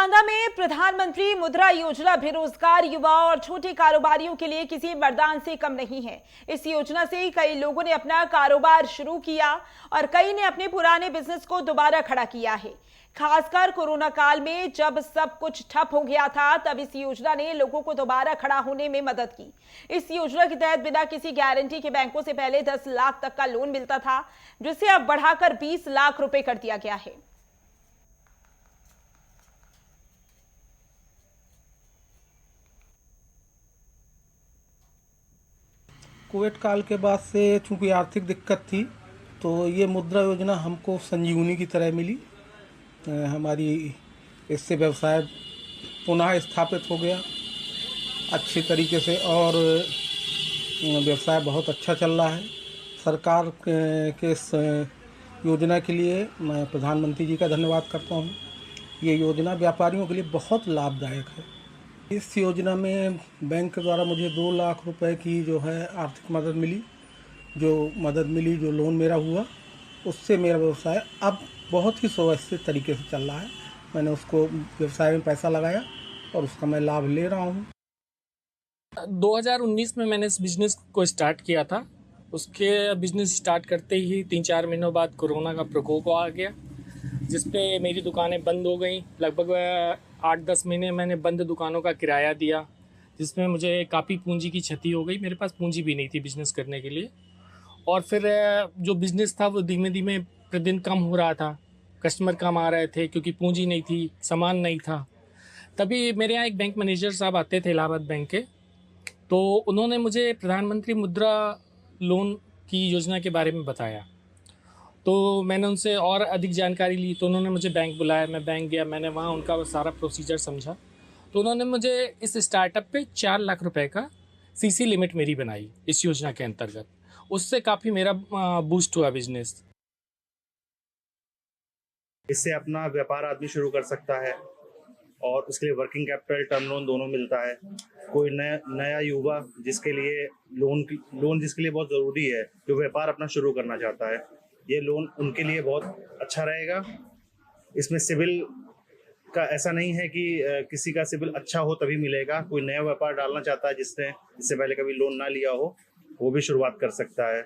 बांदा में प्रधानमंत्री मुद्रा योजना बेरोजगार युवाओं और छोटे कारोबारियों के लिए किसी वरदान से कम नहीं है। इस योजना से कई लोगों ने अपना कारोबार शुरू किया और कई ने अपने पुराने बिजनेस को दोबारा खड़ा किया है। खासकर कोरोना काल में जब सब कुछ ठप हो गया था, तब इस योजना ने लोगों को दोबारा खड़ा होने में मदद की। इस योजना के तहत बिना किसी गारंटी के बैंकों से पहले 10 लाख तक का लोन मिलता था, जिसे अब बढ़ाकर 20 लाख रुपए कर दिया गया है। कोविड काल के बाद से चूंकि आर्थिक दिक्कत थी, तो ये मुद्रा योजना हमको संजीवनी की तरह मिली। हमारी इससे व्यवसाय पुनः स्थापित हो गया अच्छे तरीके से और व्यवसाय बहुत अच्छा चल रहा है। सरकार के इस योजना के लिए मैं प्रधानमंत्री जी का धन्यवाद करता हूँ। ये योजना व्यापारियों के लिए बहुत लाभदायक है। इस योजना में बैंक द्वारा मुझे 2 लाख रुपए की जो है आर्थिक मदद मिली। जो लोन मेरा हुआ, उससे मेरा व्यवसाय अब बहुत ही सुव्यवस्थित तरीके से चल रहा है। मैंने उसको व्यवसाय में पैसा लगाया और उसका मैं लाभ ले रहा हूँ। 2019 में मैंने इस बिज़नेस को स्टार्ट किया था। उसके बिज़नेस स्टार्ट करते ही 3-4 महीनों बाद कोरोना का प्रकोप आ गया, जिस पे मेरी दुकानें बंद हो गई। लगभग 8-10 महीने मैंने बंद दुकानों का किराया दिया, जिसमें मुझे काफ़ी पूंजी की क्षति हो गई। मेरे पास पूंजी भी नहीं थी बिज़नेस करने के लिए। और फिर जो बिज़नेस था वो धीमे धीमे प्रतिदिन कम हो रहा था। कस्टमर कम आ रहे थे क्योंकि पूंजी नहीं थी, सामान नहीं था। तभी मेरे यहाँ एक बैंक मैनेजर साहब आते थे इलाहाबाद बैंक के, तो उन्होंने मुझे प्रधानमंत्री मुद्रा लोन की योजना के बारे में बताया। तो मैंने उनसे और अधिक जानकारी ली, तो उन्होंने मुझे बैंक बुलाया। मैं बैंक गया, मैंने वहाँ उनका सारा प्रोसीजर समझा। तो उन्होंने मुझे इस स्टार्टअप पे 4 लाख रुपए का सीसी लिमिट मेरी बनाई इस योजना के अंतर्गत। उससे काफ़ी मेरा बूस्ट हुआ बिजनेस। इससे अपना व्यापार आदमी शुरू कर सकता है और उसके लिए वर्किंग कैपिटल, टर्म लोन दोनों मिलता है। कोई नया युवा जिसके लिए लोन जिसके लिए बहुत ज़रूरी है, जो व्यापार अपना शुरू करना चाहता है, ये लोन उनके लिए बहुत अच्छा रहेगा। इसमें सिविल का ऐसा नहीं है कि किसी का सिविल अच्छा हो तभी मिलेगा। कोई नया व्यापार डालना चाहता है जिसने इससे पहले कभी लोन ना लिया हो, वो भी शुरुआत कर सकता है।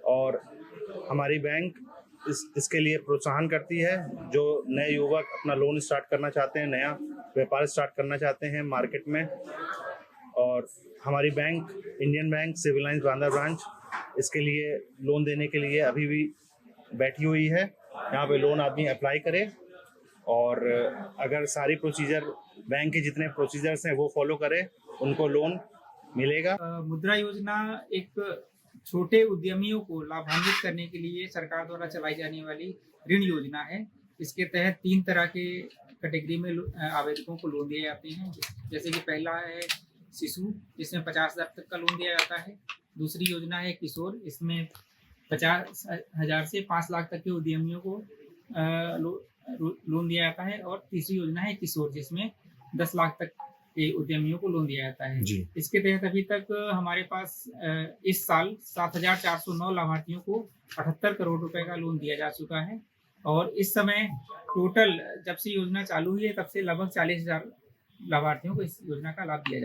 और हमारी बैंक इसके लिए प्रोत्साहन करती है। जो नए युवक अपना लोन स्टार्ट करना चाहते हैं, नया व्यापार स्टार्ट करना चाहते हैं मार्केट में, और हमारी bank Indian Bank Civil Lines Banda branch इसके लिए लोन देने के लिए अभी भी बैठी हुई है। यहाँ पे लोन आदमी अप्लाई करे और अगर सारी प्रोसीजर बैंक के जितने प्रोसीजर्स हैं वो फॉलो करे, उनको लोन मिलेगा। मुद्रा योजना एक छोटे उद्यमियों को लाभान्वित करने के लिए सरकार द्वारा चलाई जाने वाली ऋण योजना है। इसके तहत 3 तरह के कैटेगरी में आवेदकों को लोन दिए जाते हैं। जैसे कि पहला है शिशु, जिसमें 50,000 तक का लोन दिया जाता है। दूसरी योजना है किशोर, इसमें 50,000 से 5 लाख तक के उद्यमियों को लोन दिया जाता है। और तीसरी योजना है किशोर, जिसमें 10 लाख तक के उद्यमियों को लोन दिया जाता है। इसके तहत अभी तक हमारे पास इस साल 7,409 लाभार्थियों को 78 करोड़ रुपए का लोन दिया जा चुका है। और इस समय टोटल जब से योजना चालू हुई है तब से लगभग 40,000 लाभार्थियों को इस योजना का लाभ दिया जा